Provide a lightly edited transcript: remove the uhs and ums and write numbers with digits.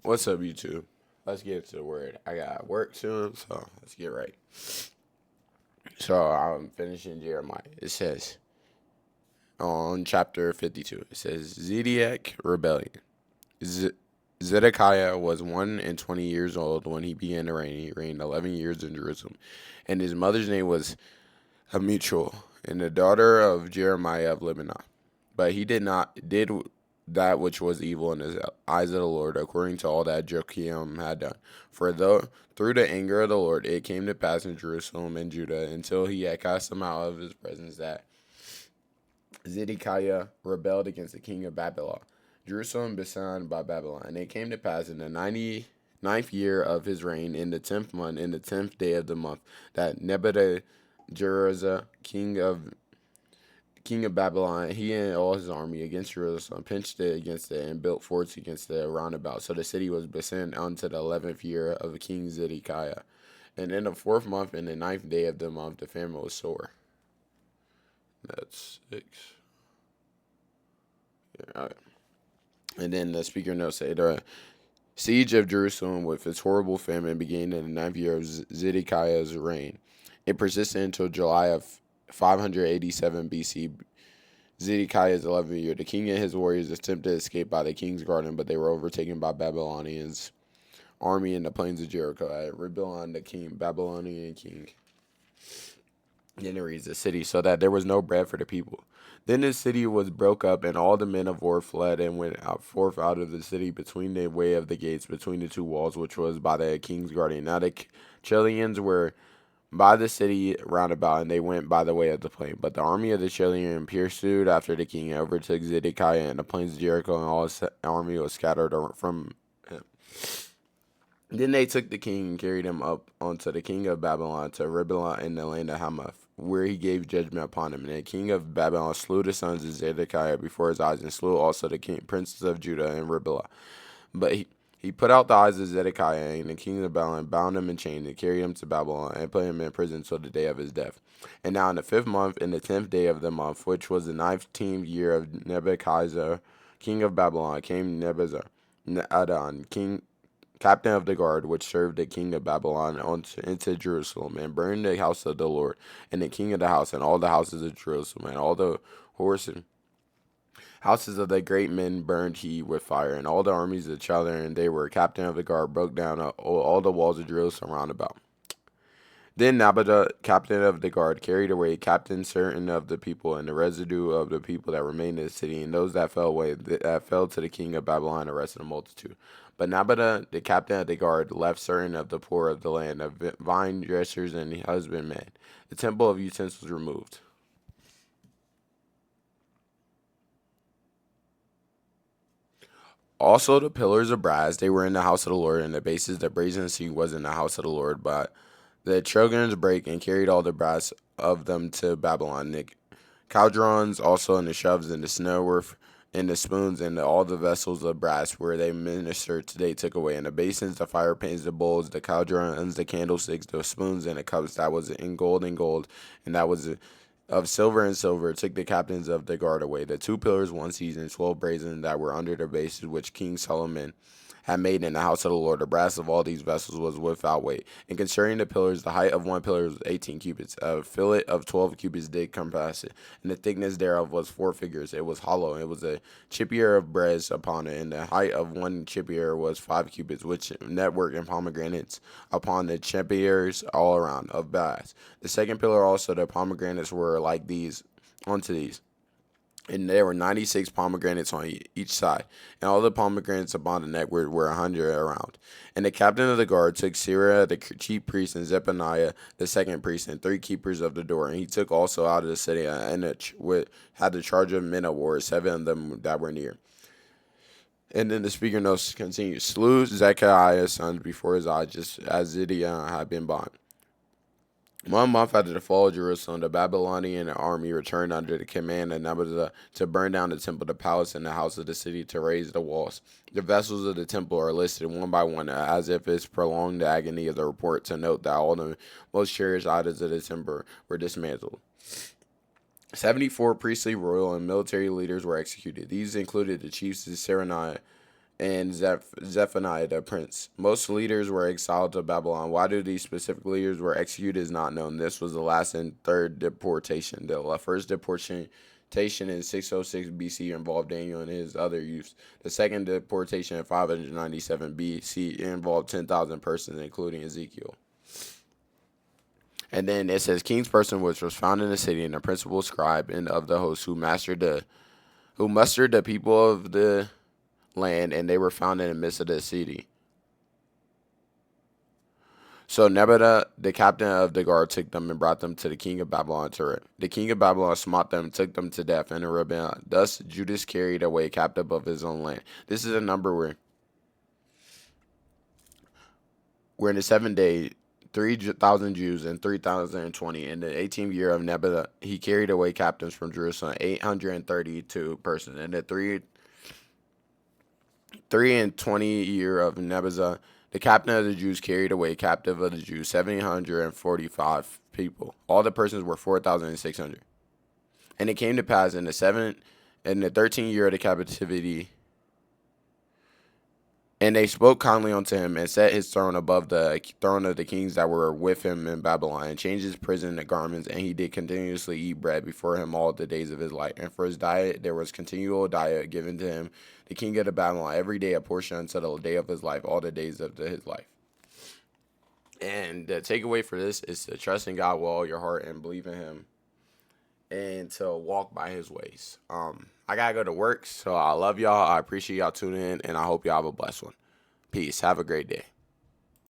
What's up, YouTube? Let's get to the word. I got work soon, so let's get right. So I'm finishing Jeremiah. It says on chapter 52, it says Zedekiah rebellion. Z- Zedekiah was 120 years old when he began to reign. He reigned 11 years in Jerusalem, and his mother's name was Hamuchel, and the daughter of Jeremiah of Lebanon. But he did that which was evil in his eyes of the Lord, according to all that Joachim had done. For though through the anger of the Lord it came to pass in Jerusalem and Judah, until he had cast them out of his presence, that Zedekiah rebelled against the king of Babylon. Jerusalem besieged by Babylon. And it came to pass in the 99th year of his reign, in the 10th month, in the 10th day of the month, that Nebuchadnezzar, king of Babylon, he and all his army against Jerusalem, pinched it against it, and built forts against it round about. So the city was besieged unto the 11th year of King Zedekiah. And in the 4th month, in the 9th day of the month, the famine was sore. That's 6. Yeah, all right. And then the speaker notes say the siege of Jerusalem with its horrible famine began in the 9th year of Zedekiah's reign. It persisted until July of 587 BC. Zedekiah's 11th year. The king and his warriors attempted to escape by the king's garden, but they were overtaken by Babylonians' army in the plains of Jericho. At Ribelon, the Babylonian king. Then it reads the city, so that there was no bread for the people. Then the city was broke up, and all the men of war fled and went forth out of the city between the way of the gates, between the two walls, which was by the king's garden. Now the Cheldeans were by the city round about, and they went by the way of the plain. But the army of the Cheldeans pursued after the king, and overtook Zedekiah in the plains of Jericho, and all his army was scattered from him. Then they took the king and carried him up unto the king of Babylon to Riblah in the land of Hamath, where he gave judgment upon him. And the king of Babylon slew the sons of Zedekiah before his eyes, and slew also the princes of Judah in Riblah. But he put out the eyes of Zedekiah, and the king of Babylon bound him in chains, and carried him to Babylon, and put him in prison till the day of his death. And now in the 5th month, in the 10th day of the month, which was the 19th year of Nebuchadnezzar, king of Babylon, came Nebuchadnezzar, captain of the guard, which served the king of Babylon, into Jerusalem, and burned the house of the Lord, and the king of the house, and all the houses of Jerusalem, and all the horses houses of the great men burned he with fire, and all the armies of Chaldean, they were captain of the guard, broke down all the walls of Jerusalem round about. Then Nabada, captain of the guard, carried away captain certain of the people, and the residue of the people that remained in the city, and those that fell away, that fell to the king of Babylon, the rest of the multitude. But Nabada, the captain of the guard, left certain of the poor of the land, of vine dressers and husbandmen. The temple of utensils removed. Also the pillars of brass, they were in the house of the Lord, and the bases, the brazen sea was in the house of the Lord. But the Trojans brake and carried all the brass of them to Babylon. The caldrons also, and the shoves, and the snowworth, and the spoons, and all the vessels of brass where they ministered, they took away. And the basins, the fire pans, the bowls, the caldrons, the candlesticks, the spoons, and the cups, that was in gold and gold, and that was of silver and silver, took the captains of the guard away. The two pillars, one season, 12 brazen, that were under the bases which King Solomon had made in the house of the Lord. The brass of all these vessels was without weight. And concerning the pillars, the height of one pillar was 18 cubits. A fillet of 12 cubits did compass it, and the thickness thereof was 4 figures. It was hollow, and it was a chipier of brass upon it, and the height of one chipier was 5 cubits, which network and pomegranates upon the chipiers all around of brass. The second pillar also, the pomegranates were like these unto these, and there were 96 pomegranates on each side, and all the pomegranates upon the neck were 100 around. And the captain of the guard took Sirah the chief priest, and Zephaniah the second priest, and 3 keepers of the door. And he took also out of the city, and had the charge of men of war, 7 of them that were near. And then the speaker notes continues, slew Zechariah's sons before his eyes, just as Zidiah had been bound. 1 month after the fall of Jerusalem, the Babylonian army returned under the command of Nebuchadnezzar to burn down the temple, the palace, and the house of the city, to raise the walls. The vessels of the temple are listed one by one, as if it's prolonged the agony of the report, to note that all the most cherished items of the temple were dismantled. 74 priestly, royal, and military leaders were executed. These included the chiefs of Sereniah and Zephaniah the prince. Most leaders were exiled to Babylon. Why do these specific leaders were executed is not known. This was the last and third deportation. The first deportation in 606 BC involved Daniel and his other youths. The second deportation in 597 BC involved 10,000 persons, including Ezekiel. And then it says, King's person which was found in the city, and the principal scribe and of the host who mustered the people of the land, and they were found in the midst of the city. So Nebuchadnezzar, the captain of the guard, took them and brought them to the king of Babylon to it. The king of Babylon smote them, took them to death in a rebellion. Thus Judas carried away captive of his own land. This is a number where in the 7 days 3,000 Jews and 3,020. In the 18th year of Nebuchadnezzar, he carried away captives from Jerusalem, 832 persons. In the 3 and 20 year of Nebuchadnezzar, the captain of the Jews carried away captive of the Jews 745 people. All the persons were 4,600. And it came to pass in the 13th year of the captivity, and they spoke kindly unto him, and set his throne above the throne of the kings that were with him in Babylon, and changed his prison to garments, and he did continuously eat bread before him all the days of his life. And for his diet there was continual diet given to him, the king of the Babylon, every day a portion until the day of his life, all the days of his life. And the takeaway for this is to trust in God with all your heart and believe in him, and to walk by his ways. I gotta go to work, so I love y'all. I appreciate y'all tuning in, and I hope y'all have a blessed one. Peace. Have a great day.